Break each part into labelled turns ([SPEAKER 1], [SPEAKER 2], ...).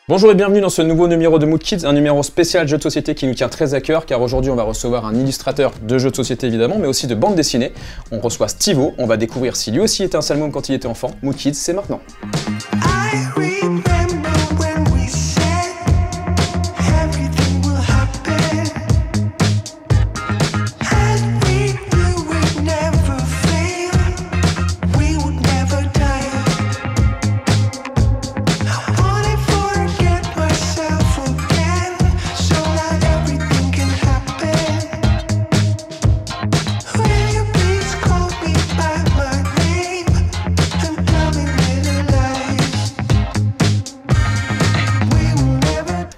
[SPEAKER 1] Bonjour et bienvenue dans ce nouveau numéro de Mood Kids, un numéro spécial jeu de société qui nous tient très à cœur car aujourd'hui on va recevoir un illustrateur de jeux de société évidemment, mais aussi de bande dessinée. On reçoit Stivo, on va découvrir si lui aussi était un sale môme quand il était enfant. Mood Kids, c'est maintenant.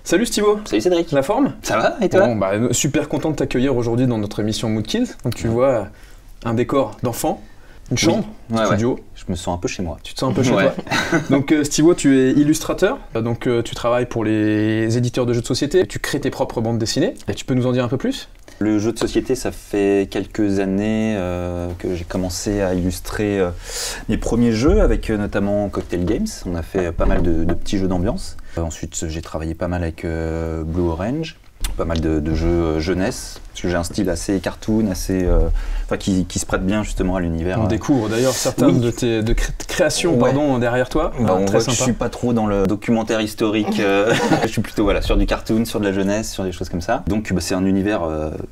[SPEAKER 1] Salut Stivo.
[SPEAKER 2] Salut Cédric.
[SPEAKER 1] La forme?
[SPEAKER 2] Ça va et toi?
[SPEAKER 1] Bon, super content de t'accueillir aujourd'hui dans notre émission Mood Kids. Donc tu vois un décor d'enfant, une chambre, studio.
[SPEAKER 2] Ouais. Je me sens un peu chez moi.
[SPEAKER 1] Tu te sens un peu chez toi. Donc Stivo, tu es illustrateur, donc tu travailles pour les éditeurs de jeux de société, tu crées tes propres bandes dessinées. Et tu peux nous en dire un peu plus?
[SPEAKER 2] Le jeu de société, ça fait quelques années que j'ai commencé à illustrer mes premiers jeux avec notamment Cocktail Games. On a fait pas mal de petits jeux d'ambiance. Ensuite, j'ai travaillé pas mal avec Blue Orange, pas mal de jeux jeunesse, parce que j'ai un style assez cartoon, assez, qui se prête bien justement à l'univers.
[SPEAKER 1] On découvre d'ailleurs certaines de tes créations derrière toi.
[SPEAKER 2] On
[SPEAKER 1] très
[SPEAKER 2] voit
[SPEAKER 1] sympa.
[SPEAKER 2] Que je suis pas trop dans le documentaire historique, je suis plutôt sur du cartoon, sur de la jeunesse, sur des choses comme ça. Donc c'est un univers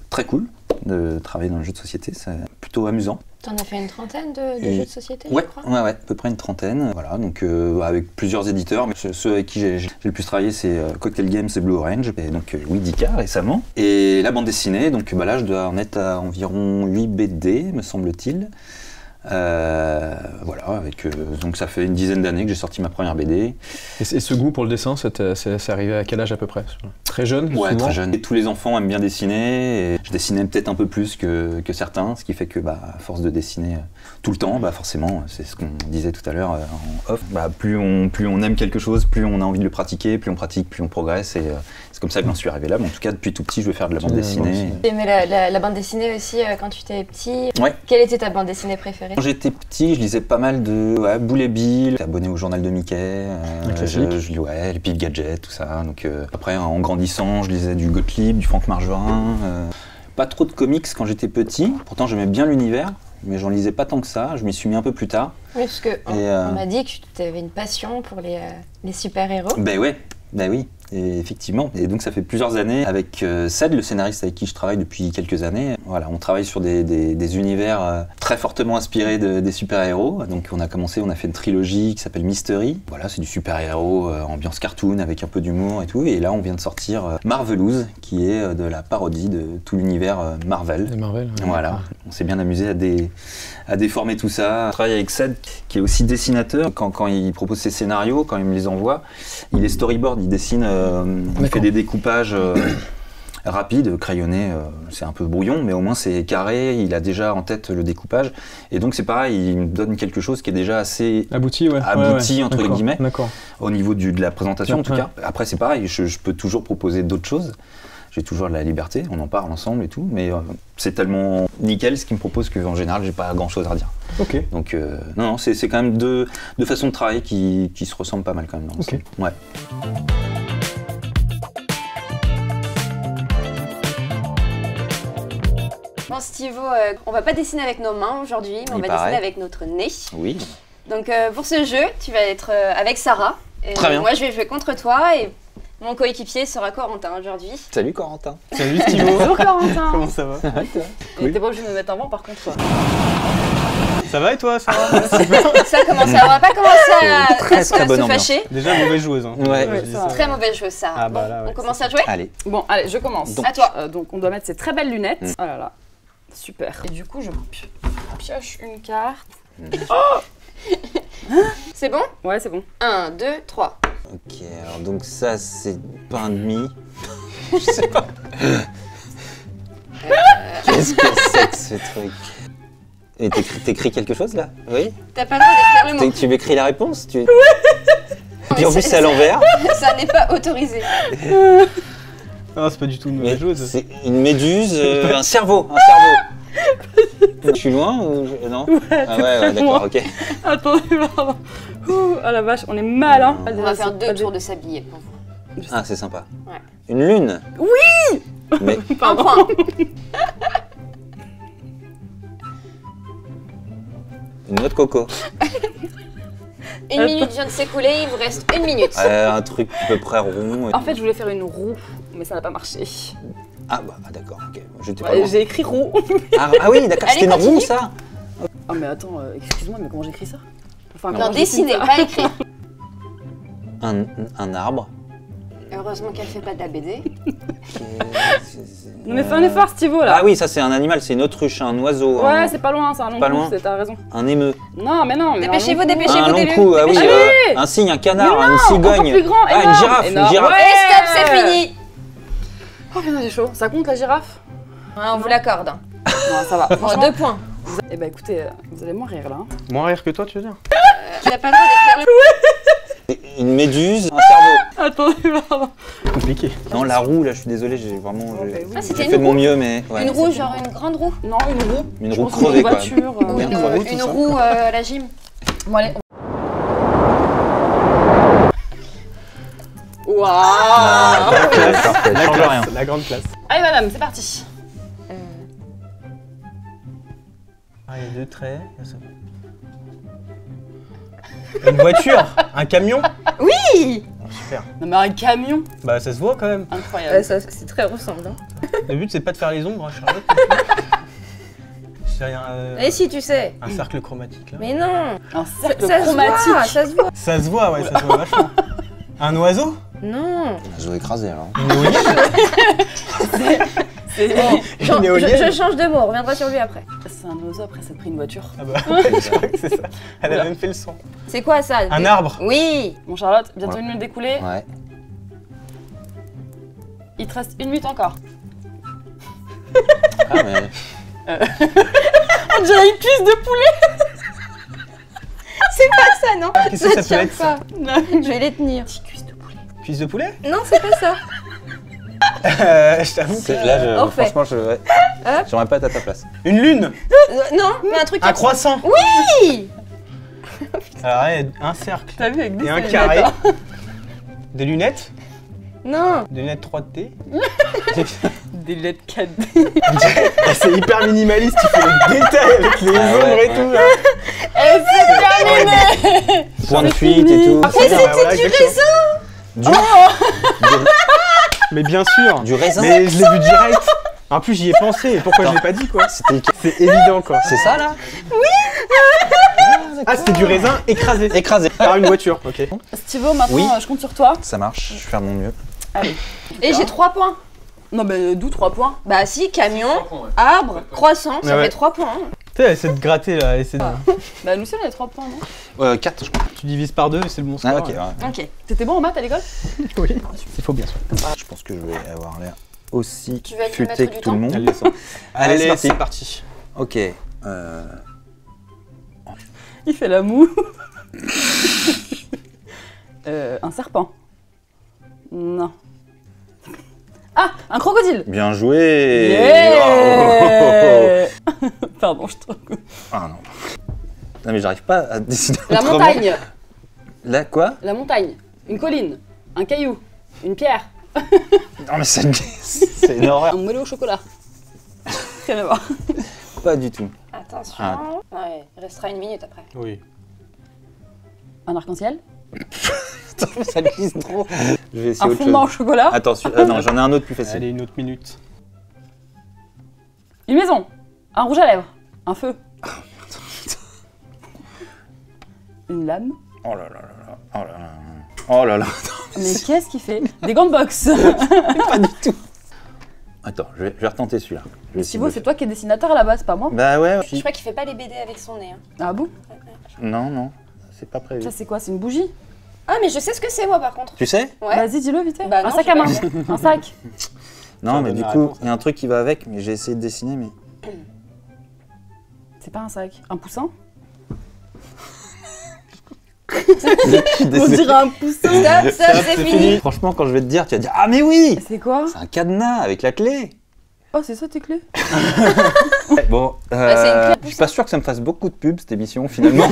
[SPEAKER 2] très cool de travailler dans le jeu de société, c'est plutôt amusant.
[SPEAKER 3] T'en as fait une trentaine de jeux de société,
[SPEAKER 2] ouais,
[SPEAKER 3] je crois.
[SPEAKER 2] Ouais, à peu près une trentaine. Voilà, donc avec plusieurs éditeurs, mais ceux avec qui j'ai le plus travaillé, c'est Cocktail Games et Blue Orange, et donc Dika récemment. Et la bande dessinée, donc là je dois en être à environ 8 BD, me semble-t-il. Voilà, donc ça fait une dizaine d'années que j'ai sorti ma première BD.
[SPEAKER 1] Et ce goût pour le dessin, c'est arrivé à quel âge à peu près? Très jeune?
[SPEAKER 2] Ouais,
[SPEAKER 1] souvent.
[SPEAKER 2] très jeune. Et tous les enfants aiment bien dessiner, et je dessinais peut-être un peu plus que certains, ce qui fait que à force de dessiner tout le temps, forcément, c'est ce qu'on disait tout à l'heure en off, plus on aime quelque chose, plus on a envie de le pratiquer, plus on pratique, plus on progresse, et c'est comme ça que j'en suis arrivé là. Mais en tout cas, depuis tout petit, je veux faire de la bande dessinée.
[SPEAKER 3] T'aimais la bande dessinée aussi quand tu étais petit?
[SPEAKER 2] Ouais.
[SPEAKER 3] Quelle était ta bande dessinée préférée?
[SPEAKER 2] Quand j'étais petit, je lisais pas mal de Boule et Bill, j'étais abonné au journal de Mickey, les Pif Gadget, tout ça. Donc, après, en grandissant, je lisais du Gottlieb, du Franck Margerin. Pas trop de comics quand j'étais petit, pourtant j'aimais bien l'univers, mais j'en lisais pas tant que ça, je m'y suis mis un peu plus tard.
[SPEAKER 3] Oui, parce qu'on m'a dit que tu avais une passion pour les super-héros.
[SPEAKER 2] Oui, et effectivement. Et donc ça fait plusieurs années avec Ced, le scénariste avec qui je travaille depuis quelques années. Voilà, on travaille sur des univers très fortement inspirés des super-héros. Donc on a fait une trilogie qui s'appelle Mystery. Voilà, c'est du super-héros, ambiance cartoon avec un peu d'humour et tout. Et là on vient de sortir Marvelous, qui est de la parodie de tout l'univers Marvel.
[SPEAKER 1] Et Marvel. Ouais.
[SPEAKER 2] Voilà, on s'est bien amusé à déformer tout ça. On travaille avec Ced, qui est aussi dessinateur. Quand il propose ses scénarios, quand il me les envoie, il est storyboard, il dessine, il fait des découpages rapides, crayonnés, c'est un peu brouillon, mais au moins c'est carré, il a déjà en tête le découpage. Et donc c'est pareil, il me donne quelque chose qui est déjà assez abouti entre guillemets, au niveau de la présentation en tout cas. Après c'est pareil, je peux toujours proposer d'autres choses. J'ai toujours de la liberté, on en parle ensemble et tout, mais c'est tellement nickel ce qu'il me propose qu'en général, j'ai pas grand-chose à redire.
[SPEAKER 1] Ok.
[SPEAKER 2] Donc, non, c'est quand même deux façons de travailler qui se ressemblent pas mal quand même.
[SPEAKER 1] Ok.
[SPEAKER 2] Ouais.
[SPEAKER 3] Bon, Stivo, on va pas dessiner avec nos mains aujourd'hui, mais on va dessiner avec notre nez.
[SPEAKER 2] Oui.
[SPEAKER 3] Donc, pour ce jeu, tu vas être avec Sarah. Et
[SPEAKER 2] très bien.
[SPEAKER 3] Moi, je vais jouer contre toi et mon coéquipier sera Corentin aujourd'hui.
[SPEAKER 2] Salut Corentin.
[SPEAKER 1] Salut Stivo.
[SPEAKER 3] Bonjour Corentin.
[SPEAKER 1] Comment ça va?
[SPEAKER 3] T'es pas obligé de me mettre en banc par contre.
[SPEAKER 1] Ça va et toi, Sarah?
[SPEAKER 3] Ça commence on va pas commencer à se fâcher.
[SPEAKER 1] Déjà mauvaise joueuse. Hein.
[SPEAKER 2] Ouais.
[SPEAKER 3] Très mauvaise joueuse, Sarah. On commence à jouer?
[SPEAKER 2] Allez.
[SPEAKER 4] Bon, allez, je commence.
[SPEAKER 3] Donc, à toi.
[SPEAKER 4] Donc on doit mettre ces très belles lunettes. Oh là là, super. Et du coup, je pioche une carte.
[SPEAKER 3] C'est bon?
[SPEAKER 4] Ouais, c'est bon.
[SPEAKER 3] 1, 2, 3.
[SPEAKER 2] Ok, alors donc ça c'est pain de mie. Je sais pas. Qu'est-ce que c'est que ce truc? Et t'écris quelque chose là? Oui?
[SPEAKER 3] T'as pas le droit d'écrire le mot.
[SPEAKER 2] Tu m'écris la réponse? Oui. Puis en plus c'est à l'envers.
[SPEAKER 3] Ça n'est pas autorisé.
[SPEAKER 1] Non, c'est pas du tout une mauvaise chose.
[SPEAKER 2] C'est une méduse, un cerveau. Je suis loin ou non?
[SPEAKER 4] Ouais,
[SPEAKER 2] ah ouais, d'accord, ok.
[SPEAKER 4] Attendez, pardon. Ouh, ah la vache, on est mal, hein.
[SPEAKER 3] On va faire 2 tours de sablier pour vous.
[SPEAKER 2] Ah, c'est sympa.
[SPEAKER 3] Ouais.
[SPEAKER 2] Une lune.
[SPEAKER 4] Oui.
[SPEAKER 2] Mais
[SPEAKER 3] Un point.
[SPEAKER 2] une noix de coco.
[SPEAKER 3] Une minute vient de s'écouler, il vous reste 1 minute.
[SPEAKER 2] Un truc à peu près rond.
[SPEAKER 4] En fait, je voulais faire une roue, mais ça n'a pas marché.
[SPEAKER 2] Ah bah d'accord, ok. J'étais pas loin.
[SPEAKER 4] J'ai écrit roue.
[SPEAKER 2] Ah oui, d'accord,
[SPEAKER 3] Allez,
[SPEAKER 2] c'était une roue
[SPEAKER 3] continue.
[SPEAKER 2] ça.
[SPEAKER 4] Oh mais attends, excuse-moi, mais comment j'écris ça? Enfin,
[SPEAKER 3] Non,
[SPEAKER 4] comment
[SPEAKER 3] dessiner,
[SPEAKER 4] j'écris
[SPEAKER 3] pas écrire.
[SPEAKER 2] Un arbre.
[SPEAKER 3] Heureusement qu'elle fait pas de la BD.
[SPEAKER 4] Non mais fais un effort, Stivo là.
[SPEAKER 2] Ah oui, ça c'est un animal, c'est une autruche, un oiseau.
[SPEAKER 4] Ouais, c'est pas loin, c'est un long
[SPEAKER 2] Pas
[SPEAKER 4] coup,
[SPEAKER 2] loin.
[SPEAKER 4] t'as raison.
[SPEAKER 2] Un émeu.
[SPEAKER 4] Non, mais non, mais
[SPEAKER 3] Dépêchez-vous,
[SPEAKER 2] Un
[SPEAKER 3] dépêchez-vous,
[SPEAKER 2] long
[SPEAKER 3] début.
[SPEAKER 2] cou, ah oui.
[SPEAKER 4] Allez
[SPEAKER 2] Un cygne, un canard,
[SPEAKER 4] Mais
[SPEAKER 2] une
[SPEAKER 4] non,
[SPEAKER 2] cigogne.
[SPEAKER 4] encore plus grand,
[SPEAKER 2] Ah, une
[SPEAKER 4] énorme,
[SPEAKER 2] girafe, une
[SPEAKER 4] énorme.
[SPEAKER 2] girafe.
[SPEAKER 4] Ouais.
[SPEAKER 3] Et stop, c'est fini.
[SPEAKER 4] Oh putain, j'ai chaud. Ça compte la girafe?
[SPEAKER 3] On vous l'accorde.
[SPEAKER 4] Non, ça va.
[SPEAKER 3] Bon,
[SPEAKER 4] Franchement,
[SPEAKER 3] 2 points.
[SPEAKER 4] eh ben écoutez, vous allez moins rire là.
[SPEAKER 5] Moins rire que toi, tu veux dire?
[SPEAKER 3] Tu n'as pas le droit d'écrire le...
[SPEAKER 2] Une méduse, un cerveau.
[SPEAKER 4] Attendez, pardon.
[SPEAKER 5] Compliqué.
[SPEAKER 2] Non, la roue, là, je suis désolé, j'ai vraiment.
[SPEAKER 4] Oh, bah oui.
[SPEAKER 3] Ah, c'était
[SPEAKER 2] J'ai
[SPEAKER 3] une
[SPEAKER 2] fait de mon
[SPEAKER 3] roue.
[SPEAKER 2] mieux, mais. Ouais.
[SPEAKER 3] Une roue, genre une grande roue.
[SPEAKER 4] Non, une roue.
[SPEAKER 2] Une
[SPEAKER 4] Je
[SPEAKER 2] roue
[SPEAKER 4] pense que
[SPEAKER 2] crevée, quoi.
[SPEAKER 4] voiture.
[SPEAKER 3] Ou
[SPEAKER 2] Bien
[SPEAKER 3] une,
[SPEAKER 2] crevé,
[SPEAKER 3] une roue à la gym.
[SPEAKER 4] Bon, allez. Waouh.
[SPEAKER 2] Parfait, parfait,
[SPEAKER 5] La
[SPEAKER 2] change
[SPEAKER 5] classe,
[SPEAKER 2] rien.
[SPEAKER 5] la grande classe.
[SPEAKER 4] Allez, madame, c'est parti.
[SPEAKER 5] Ah, il y a 2 traits. Une voiture? Un camion?
[SPEAKER 3] Oui.
[SPEAKER 5] Oh, super.
[SPEAKER 4] Non, mais un camion.
[SPEAKER 5] Bah, ça se voit quand même.
[SPEAKER 4] Incroyable.
[SPEAKER 3] C'est très ressemblant.
[SPEAKER 5] Le but, c'est pas de faire les ombres, hein, Charlotte. C'est rien.
[SPEAKER 3] Et si, tu sais.
[SPEAKER 5] Un cercle chromatique là.
[SPEAKER 3] Mais non.
[SPEAKER 4] Un cercle
[SPEAKER 3] Ça se voit,
[SPEAKER 4] chromatique.
[SPEAKER 3] ça se voit.
[SPEAKER 5] Ça se voit, ouais, ça se voit vachement. Un oiseau?
[SPEAKER 3] Non.
[SPEAKER 2] Je vais écraser alors.
[SPEAKER 5] Une éolienne? Une éolienne?
[SPEAKER 3] Je change de mot, on reviendra sur lui après.
[SPEAKER 4] C'est un oiseau, après ça te pris une voiture.
[SPEAKER 5] Ah bah, je crois que c'est ça. Elle a même fait le son.
[SPEAKER 3] C'est quoi ça?
[SPEAKER 5] Un arbre?
[SPEAKER 3] Oui.
[SPEAKER 4] Bon, Charlotte, bientôt une minute d'écoulée.
[SPEAKER 2] Ouais.
[SPEAKER 4] Il te reste 1 minute encore.
[SPEAKER 2] Ah, mais.
[SPEAKER 4] On dirait une cuisse de poulet.
[SPEAKER 3] C'est pas ça, non?
[SPEAKER 5] Qu'est-ce que ça peut
[SPEAKER 3] tient
[SPEAKER 5] être, ça?
[SPEAKER 3] pas. Je vais les tenir.
[SPEAKER 4] Cuisse de poulet.
[SPEAKER 5] Cuisse de poulet?
[SPEAKER 3] Non, c'est pas ça.
[SPEAKER 5] Je t'avoue que.
[SPEAKER 2] Là,
[SPEAKER 3] On fait.
[SPEAKER 2] franchement, ouais.
[SPEAKER 3] Hop.
[SPEAKER 2] J'aimerais pas être à ta place.
[SPEAKER 5] Une lune?
[SPEAKER 3] Non, mais un truc.
[SPEAKER 5] Un croissant?
[SPEAKER 3] Oui.
[SPEAKER 5] Alors, ouais, un cercle.
[SPEAKER 4] T'as vu avec des
[SPEAKER 5] Et un
[SPEAKER 4] lunettes,
[SPEAKER 5] carré.
[SPEAKER 4] hein.
[SPEAKER 5] Des lunettes?
[SPEAKER 3] Non.
[SPEAKER 5] Des lunettes 3D?
[SPEAKER 4] Des lunettes 4D.
[SPEAKER 5] C'est hyper minimaliste, tu fais les détails avec les ombres
[SPEAKER 2] ouais,
[SPEAKER 5] et tout là.
[SPEAKER 4] Et c'est terminé.
[SPEAKER 2] Point de
[SPEAKER 4] C'est
[SPEAKER 2] fuite et
[SPEAKER 4] fini.
[SPEAKER 2] tout.
[SPEAKER 5] Mais c'était du
[SPEAKER 2] Du,
[SPEAKER 5] Mais bien sûr.
[SPEAKER 2] du raisin.
[SPEAKER 5] Mais je l'ai vu direct. En plus, j'y ai pensé. Et pourquoi je l'ai pas dit quoi?
[SPEAKER 2] C'était.
[SPEAKER 5] C'est évident quoi.
[SPEAKER 2] C'est ça là?
[SPEAKER 5] Ah, c'était du raisin écrasé.
[SPEAKER 2] Écrasé.
[SPEAKER 5] Par une voiture, ok.
[SPEAKER 4] Stivo, maintenant,
[SPEAKER 2] Oui.
[SPEAKER 4] je compte sur toi.
[SPEAKER 2] Ça marche, je vais faire mon mieux.
[SPEAKER 4] Allez.
[SPEAKER 3] Et j'ai 3 points.
[SPEAKER 4] Non, mais d'où 3 points?
[SPEAKER 3] Bah si, camion, arbre, croissant, ça
[SPEAKER 5] Ouais.
[SPEAKER 3] fait 3 points. hein.
[SPEAKER 5] Tu sais, essaie de gratter là.
[SPEAKER 4] Bah, nous aussi, on a 3 points, non?
[SPEAKER 2] 4, je crois.
[SPEAKER 5] Tu divises par 2 et c'est le bon score.
[SPEAKER 2] Ah, ok, ouais.
[SPEAKER 3] Ok.
[SPEAKER 4] T'étais bon en maths à l'école?
[SPEAKER 5] Oui, il faut bien sûr.
[SPEAKER 2] Je pense que je vais avoir l'air aussi
[SPEAKER 3] Tu vas te
[SPEAKER 2] futé
[SPEAKER 3] mettre
[SPEAKER 2] que
[SPEAKER 3] du
[SPEAKER 2] tout le
[SPEAKER 3] temps
[SPEAKER 2] monde.
[SPEAKER 5] Allez,
[SPEAKER 2] Allez,
[SPEAKER 5] c'est parti.
[SPEAKER 2] Ok.
[SPEAKER 4] Il fait la moue. Un serpent. Non. Ah, un crocodile.
[SPEAKER 2] Bien joué.
[SPEAKER 4] Yeah. Pardon, je trouve.
[SPEAKER 2] Ah non. Non mais j'arrive pas à décider.
[SPEAKER 4] La
[SPEAKER 2] autrement.
[SPEAKER 4] montagne.
[SPEAKER 2] La quoi?
[SPEAKER 4] La montagne. Une colline. Un caillou. Une pierre.
[SPEAKER 2] Non mais c'est une horreur.
[SPEAKER 4] Un moelleux au chocolat. Rien à voir.
[SPEAKER 2] Pas du tout.
[SPEAKER 3] Attention.
[SPEAKER 2] Ah.
[SPEAKER 3] Ouais, il restera 1 minute après.
[SPEAKER 5] Oui.
[SPEAKER 4] Un arc-en-ciel.
[SPEAKER 2] Attends, ça glisse trop. Je vais essayer
[SPEAKER 4] Un
[SPEAKER 2] autre
[SPEAKER 4] fondant au
[SPEAKER 2] chose.
[SPEAKER 4] chocolat.
[SPEAKER 2] Attends, non, j'en ai un autre plus facile.
[SPEAKER 5] Allez, une autre minute.
[SPEAKER 4] Une maison. Un rouge à lèvres. Un feu. Une lame.
[SPEAKER 2] Oh là là là là. Oh là là. Oh là là.
[SPEAKER 4] Mais qu'est-ce qu'il fait? Des gants de boxe.
[SPEAKER 2] Pas du tout. Attends, je vais retenter celui-là. Je vais essayer
[SPEAKER 4] Thibaut,
[SPEAKER 2] de le
[SPEAKER 4] c'est toi qui es dessinateur à la base, pas moi.
[SPEAKER 2] Bah ouais.
[SPEAKER 3] Je crois qu'il fait pas les BD avec son nez. hein.
[SPEAKER 4] Ah bon?
[SPEAKER 2] Non, non, c'est pas prévu.
[SPEAKER 4] Ça c'est quoi? C'est une bougie?
[SPEAKER 3] Ah, mais je sais ce que c'est moi par contre.
[SPEAKER 2] Tu sais?
[SPEAKER 3] Ouais.
[SPEAKER 4] Vas-y, dis-le vite.
[SPEAKER 3] Bah
[SPEAKER 4] un
[SPEAKER 3] non,
[SPEAKER 4] sac
[SPEAKER 3] j'ai
[SPEAKER 4] à main.
[SPEAKER 3] pas
[SPEAKER 4] Un sac.
[SPEAKER 2] Non,
[SPEAKER 5] Ça
[SPEAKER 2] mais
[SPEAKER 5] donne
[SPEAKER 2] du
[SPEAKER 5] la
[SPEAKER 2] coup,
[SPEAKER 5] réponse.
[SPEAKER 2] il y a un truc qui va avec, mais j'ai essayé de dessiner, mais.
[SPEAKER 4] C'est pas un sac. Un poussin?
[SPEAKER 2] On
[SPEAKER 4] On dirait un poussin.
[SPEAKER 3] Stop, stop, c'est fini.
[SPEAKER 2] Franchement, quand je vais te dire, tu vas dire ah mais oui,
[SPEAKER 4] C'est quoi?
[SPEAKER 2] c'est un cadenas avec la clé.
[SPEAKER 4] Oh, c'est ça tes clés?
[SPEAKER 2] Bon,
[SPEAKER 3] c'est une clé
[SPEAKER 2] je suis pas sûr que ça me fasse beaucoup de pub cette émission finalement.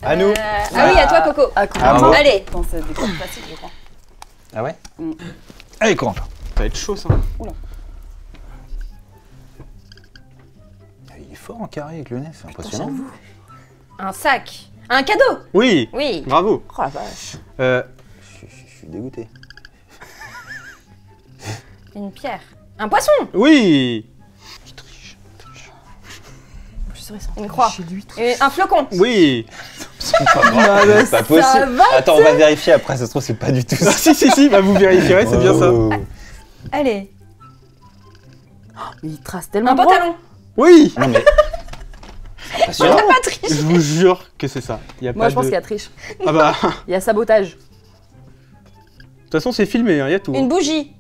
[SPEAKER 5] À nous.
[SPEAKER 3] Ah oui, à toi, Coco.
[SPEAKER 4] Ah,
[SPEAKER 5] Bravo.
[SPEAKER 3] Allez.
[SPEAKER 4] Attends, c'est des cartes faciles, je crois.
[SPEAKER 2] Ah ouais
[SPEAKER 5] Allez, Corentin. Ça va être chaud, ça.
[SPEAKER 4] Oula.
[SPEAKER 2] Il est fort en carré avec le nez, c'est impressionnant.
[SPEAKER 3] Un sac. Un cadeau.
[SPEAKER 5] Oui.
[SPEAKER 3] Oui.
[SPEAKER 5] Bravo.
[SPEAKER 3] Oh la vache.
[SPEAKER 2] Je suis dégoûté.
[SPEAKER 3] Une pierre. Un poisson.
[SPEAKER 5] Oui.
[SPEAKER 3] Une croix. Et un flocon.
[SPEAKER 5] Oui.
[SPEAKER 2] C'est pas possible. Attends, on va vérifier après, ça se trouve, c'est pas du tout ça.
[SPEAKER 5] Si, bah vous vérifierez, c'est bien ça.
[SPEAKER 3] Allez.
[SPEAKER 4] Mais il trace tellement
[SPEAKER 3] Un
[SPEAKER 4] droit.
[SPEAKER 3] pantalon.
[SPEAKER 5] Oui.
[SPEAKER 2] Non mais. C'est impressionnant.
[SPEAKER 3] Pas triché.
[SPEAKER 5] Je vous jure que c'est ça. Y a
[SPEAKER 4] Moi,
[SPEAKER 5] pas
[SPEAKER 4] je pense
[SPEAKER 5] de...
[SPEAKER 4] qu'il y a triche.
[SPEAKER 5] Ah bah.
[SPEAKER 4] Il y a sabotage.
[SPEAKER 5] De toute façon, c'est filmé, il y a tout.
[SPEAKER 3] Une bougie.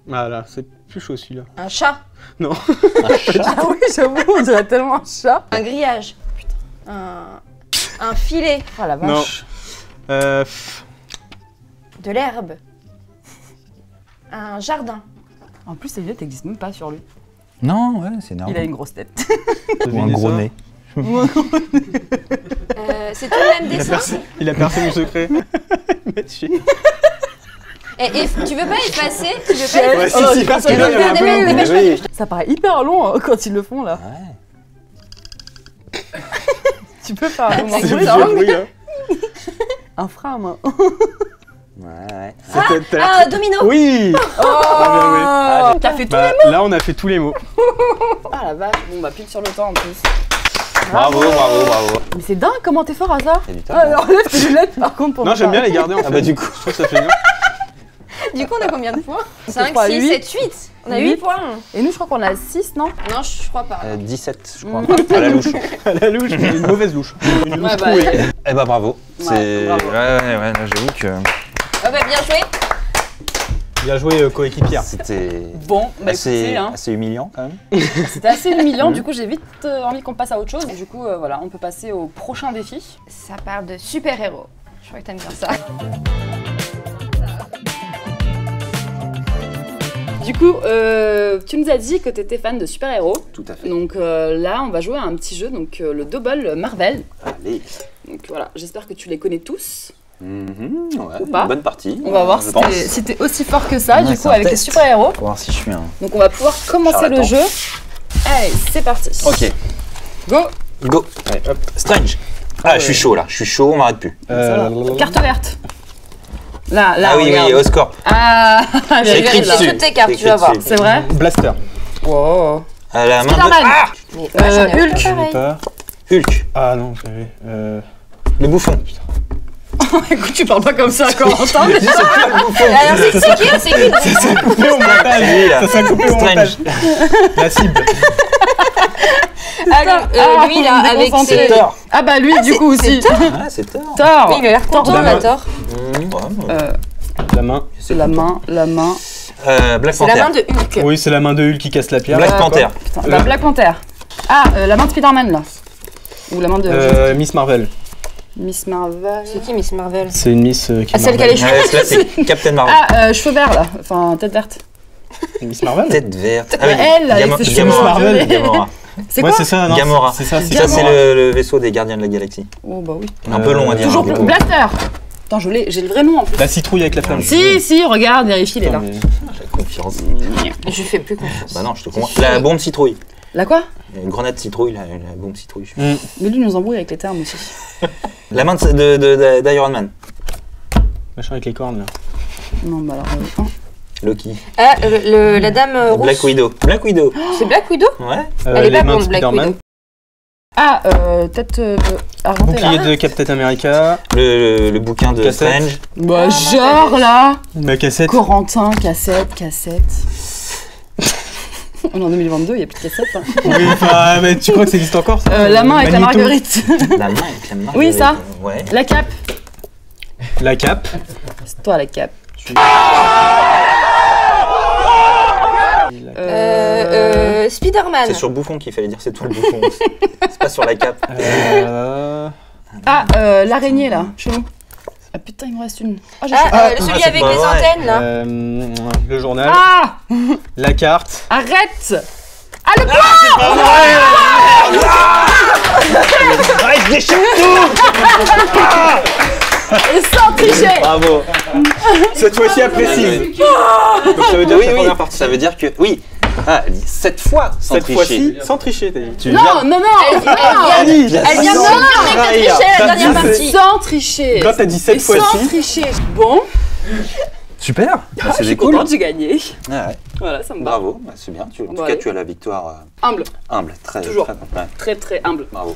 [SPEAKER 5] Voilà, c'est plus chaud celui-là.
[SPEAKER 3] Un chat.
[SPEAKER 5] Non.
[SPEAKER 4] Ah oui, j'avoue, on dirait tellement un chat.
[SPEAKER 3] Un grillage. Un filet.
[SPEAKER 4] Oh la
[SPEAKER 5] Non.
[SPEAKER 4] vache.
[SPEAKER 3] De l'herbe. Un jardin.
[SPEAKER 4] En plus, ces lunettes n'existent même pas sur lui.
[SPEAKER 2] Non, ouais, c'est énorme.
[SPEAKER 4] Il a une grosse tête.
[SPEAKER 2] Ou un gros nez.
[SPEAKER 3] C'est tout le même dessin.
[SPEAKER 5] Il a percé mon secret. Mathieu.
[SPEAKER 3] Et tu veux pas effacer? Tu veux pas
[SPEAKER 5] Ouais,
[SPEAKER 3] effacer?
[SPEAKER 5] si, parce que là, il y a un peu...
[SPEAKER 3] Dépêche-toi.
[SPEAKER 4] Ça paraît hyper long hein, quand ils le font là.
[SPEAKER 2] Ouais.
[SPEAKER 4] Tu peux faire un moment
[SPEAKER 5] C'est
[SPEAKER 4] bruit,
[SPEAKER 5] vieux
[SPEAKER 4] là.
[SPEAKER 5] bruit, hein.
[SPEAKER 4] Un frame. Hein.
[SPEAKER 2] Ouais.
[SPEAKER 3] Ah, domino.
[SPEAKER 5] Oui.
[SPEAKER 4] Oh, t'as fait tout.
[SPEAKER 5] Bah, là, on a fait tous les mots.
[SPEAKER 4] Ah la vache. Bon bah pile sur le temps en plus.
[SPEAKER 2] Bravo.
[SPEAKER 4] Mais c'est dingue comment t'es fort à ça.
[SPEAKER 2] Il y a du
[SPEAKER 4] Ah,
[SPEAKER 2] talent.
[SPEAKER 4] alors enlève tes lunettes par contre pour
[SPEAKER 5] Non,
[SPEAKER 4] me
[SPEAKER 5] j'aime bien
[SPEAKER 4] parler.
[SPEAKER 5] les garder en fait.
[SPEAKER 2] Ah bah du coup.
[SPEAKER 5] Je trouve que ça fait bien.
[SPEAKER 3] Du coup, on a combien de points 5,
[SPEAKER 4] crois
[SPEAKER 3] 6,
[SPEAKER 4] 8.
[SPEAKER 3] 7, 8. On a 8
[SPEAKER 4] 8.
[SPEAKER 3] points.
[SPEAKER 4] Et nous je crois qu'on a 6 non?
[SPEAKER 3] Non, je crois pas.
[SPEAKER 2] 17, je crois. À la louche.
[SPEAKER 5] À la louche, mais une mauvaise louche. Une louche
[SPEAKER 4] Ouais, bah,
[SPEAKER 5] trouée.
[SPEAKER 2] Eh bah bravo. C'est.
[SPEAKER 4] bravo.
[SPEAKER 2] Ouais, là j'avoue que.
[SPEAKER 3] Ah bah, bien joué.
[SPEAKER 5] Bien joué, coéquipière.
[SPEAKER 2] C'était.
[SPEAKER 4] Bon, bah écoutez, hein,
[SPEAKER 2] assez humiliant quand même.
[SPEAKER 4] c'était assez humiliant, du coup j'ai vite envie qu'on passe à autre chose. Du coup voilà, on peut passer au prochain défi.
[SPEAKER 3] Ça parle de super-héros. Je crois que t'aimes bien ça.
[SPEAKER 4] Du coup, tu nous as dit que tu étais fan de super-héros.
[SPEAKER 2] Tout à fait.
[SPEAKER 4] Donc là, on va jouer à un petit jeu, donc le Double Marvel.
[SPEAKER 2] Allez.
[SPEAKER 4] Donc voilà, j'espère que tu les connais tous.
[SPEAKER 2] Ouais,
[SPEAKER 4] Ou pas.
[SPEAKER 2] bonne partie.
[SPEAKER 4] On va voir
[SPEAKER 2] je pense.
[SPEAKER 4] si t'es aussi fort que ça,
[SPEAKER 2] Ouais,
[SPEAKER 4] du
[SPEAKER 2] c'est
[SPEAKER 4] coup,
[SPEAKER 2] un
[SPEAKER 4] avec les
[SPEAKER 2] test.
[SPEAKER 4] super-héros.
[SPEAKER 2] Pour voir si je suis un.
[SPEAKER 4] Donc on va pouvoir commencer le
[SPEAKER 2] Charlatan.
[SPEAKER 4] jeu. Allez, c'est parti.
[SPEAKER 2] Ok.
[SPEAKER 4] Go.
[SPEAKER 2] Go.
[SPEAKER 5] Allez, hop.
[SPEAKER 2] Strange. Ah, je suis chaud là. Je suis chaud, on m'arrête plus.
[SPEAKER 4] Carte verte. Là,
[SPEAKER 2] Ah oui,
[SPEAKER 4] regarde.
[SPEAKER 2] au score.
[SPEAKER 4] Ah,
[SPEAKER 3] J'ai
[SPEAKER 2] écrit
[SPEAKER 3] vérifié
[SPEAKER 2] dessus.
[SPEAKER 3] toutes tes cartes,
[SPEAKER 2] C'est
[SPEAKER 3] tu vas
[SPEAKER 2] écrit
[SPEAKER 3] voir.
[SPEAKER 2] dessus.
[SPEAKER 4] c'est vrai.
[SPEAKER 5] Blaster.
[SPEAKER 4] Wow.
[SPEAKER 2] À la main de.
[SPEAKER 4] Spider-Man.
[SPEAKER 2] Ah
[SPEAKER 3] J'en ai
[SPEAKER 4] Hulk.
[SPEAKER 3] aucun
[SPEAKER 5] Je l'ai
[SPEAKER 3] pareil.
[SPEAKER 5] pas.
[SPEAKER 2] Hulk.
[SPEAKER 5] Ah non, j'avais.
[SPEAKER 2] Le bouffon.
[SPEAKER 4] Écoute, tu parles pas comme ça, Corentin.
[SPEAKER 3] Alors, c'est qui? C'est qui?
[SPEAKER 5] Ça s'est coupé au montage.
[SPEAKER 2] Lui, là.
[SPEAKER 5] Ça s'est coupé au
[SPEAKER 2] Strange.
[SPEAKER 5] montage. La cible.
[SPEAKER 3] Lui, là, avec
[SPEAKER 4] déconcentré.
[SPEAKER 3] ses...
[SPEAKER 2] Thor.
[SPEAKER 4] Ah bah lui, du coup aussi.
[SPEAKER 2] Ah, c'est Thor.
[SPEAKER 4] Thor.
[SPEAKER 3] Oui, il a l'air content,
[SPEAKER 5] Thor.
[SPEAKER 3] là, Thor.
[SPEAKER 5] La main.
[SPEAKER 4] La main.
[SPEAKER 2] Black
[SPEAKER 3] C'est la
[SPEAKER 2] Panther.
[SPEAKER 3] main de Hulk.
[SPEAKER 5] Oui, c'est la main de Hulk qui casse la pierre.
[SPEAKER 2] Black Panther.
[SPEAKER 4] Putain, bah, Black Panther. Ah, la main de Spider-Man là. Ou la main de
[SPEAKER 5] Miss Marvel.
[SPEAKER 4] Miss Marvel.
[SPEAKER 3] C'est qui Miss Marvel?
[SPEAKER 5] C'est une Miss qui
[SPEAKER 3] Ah, celle qui a les cheveux.
[SPEAKER 2] Ouais, là, c'est Captain Marvel.
[SPEAKER 4] Ah, cheveux verts là. Enfin, tête verte.
[SPEAKER 5] Miss Marvel.
[SPEAKER 2] Tête verte.
[SPEAKER 4] Mais elle, avec ses cheveux
[SPEAKER 2] Gamora.
[SPEAKER 5] Marvel.
[SPEAKER 2] Gamora.
[SPEAKER 4] C'est
[SPEAKER 5] Ouais,
[SPEAKER 4] quoi?
[SPEAKER 5] c'est ça, non.
[SPEAKER 2] Gamora.
[SPEAKER 5] C'est ça, c'est
[SPEAKER 2] Ça,
[SPEAKER 5] ça.
[SPEAKER 2] c'est le vaisseau des Gardiens de la Galaxie.
[SPEAKER 4] Oh bah oui.
[SPEAKER 2] Un peu long à dire.
[SPEAKER 4] Toujours
[SPEAKER 2] hein,
[SPEAKER 4] plus.
[SPEAKER 2] du coup.
[SPEAKER 4] Blaster. Attends, j'ai le vrai nom en plus.
[SPEAKER 5] La citrouille avec la flamme.
[SPEAKER 4] Si, regarde, vérifie, il est là.
[SPEAKER 2] J'ai confiance.
[SPEAKER 3] Je fais plus confiance.
[SPEAKER 2] Bah non, je te comprends. La bombe citrouille.
[SPEAKER 4] La quoi?
[SPEAKER 2] Une grenade citrouille, la bombe citrouille.
[SPEAKER 4] Mais lui, il nous embrouille avec les termes aussi.
[SPEAKER 2] La main d'Iron Man.
[SPEAKER 5] Machin avec les cornes là.
[SPEAKER 4] Non, bah alors.
[SPEAKER 2] Loki.
[SPEAKER 3] Ah, la dame rouge.
[SPEAKER 2] Black Widow. Black Widow.
[SPEAKER 3] C'est Black Widow?
[SPEAKER 2] Ouais.
[SPEAKER 3] Elle est
[SPEAKER 5] les
[SPEAKER 3] pas
[SPEAKER 5] mains de
[SPEAKER 3] blonde, Black
[SPEAKER 5] Spider-Man.
[SPEAKER 3] Widow.
[SPEAKER 4] Ah, tête argentée là.
[SPEAKER 5] Bouclier de Captain America.
[SPEAKER 2] Le bouquin de
[SPEAKER 5] Cassette.
[SPEAKER 2] Strange.
[SPEAKER 4] Bah, genre là.
[SPEAKER 5] Ma cassette.
[SPEAKER 4] Corentin, cassette. On est en 2022, il n'y a plus de cassette. Hein.
[SPEAKER 5] Oui, enfin, mais tu crois que ça existe encore ça
[SPEAKER 4] La main avec la
[SPEAKER 5] Magneto.
[SPEAKER 4] marguerite.
[SPEAKER 2] La main avec la main.
[SPEAKER 4] Oui, ça.
[SPEAKER 2] Ouais.
[SPEAKER 4] La cape.
[SPEAKER 5] La cape.
[SPEAKER 4] C'est toi la cape.
[SPEAKER 3] Spider-Man.
[SPEAKER 2] C'est sur Bouffon qu'il fallait dire c'est toi le bouffon. C'est pas sur la cape.
[SPEAKER 4] Ah, l'araignée là, chez nous. Ah putain, il me reste une. Ah, j'ai
[SPEAKER 3] Celui
[SPEAKER 2] c'est
[SPEAKER 3] avec
[SPEAKER 2] pas
[SPEAKER 3] les
[SPEAKER 2] vrai.
[SPEAKER 3] antennes, là.
[SPEAKER 5] Le journal.
[SPEAKER 4] Ah,
[SPEAKER 5] La carte.
[SPEAKER 4] arrête. Ah, le
[SPEAKER 2] Arrête, déchire.
[SPEAKER 4] Et sans tricher.
[SPEAKER 2] Bravo.
[SPEAKER 5] Cette fois-ci, elle précise. Donc ça veut dire que la première partie.
[SPEAKER 2] Ça veut dire que, oui. Ah, elle dit 7 fois sans
[SPEAKER 5] Cette
[SPEAKER 2] tricher.
[SPEAKER 5] fois-ci, sans tricher, t'as dit.
[SPEAKER 4] Non, elle vient
[SPEAKER 3] de tricher la dernière partie.
[SPEAKER 4] sans tricher.
[SPEAKER 5] Quand t'as dit 7
[SPEAKER 4] Sans
[SPEAKER 5] fois-ci.
[SPEAKER 4] tricher. Bon,
[SPEAKER 2] Super.
[SPEAKER 4] je suis
[SPEAKER 2] cool.
[SPEAKER 4] contente, j'ai gagné.
[SPEAKER 2] Ah ouais.
[SPEAKER 4] Voilà, ça me va.
[SPEAKER 2] Bravo, bah, c'est bien. En tout
[SPEAKER 4] Bon,
[SPEAKER 2] cas,
[SPEAKER 4] allez.
[SPEAKER 2] tu as la victoire
[SPEAKER 4] Humble,
[SPEAKER 2] humble. Très,
[SPEAKER 4] Toujours.
[SPEAKER 2] Très, ouais,
[SPEAKER 4] très très humble.
[SPEAKER 2] bravo.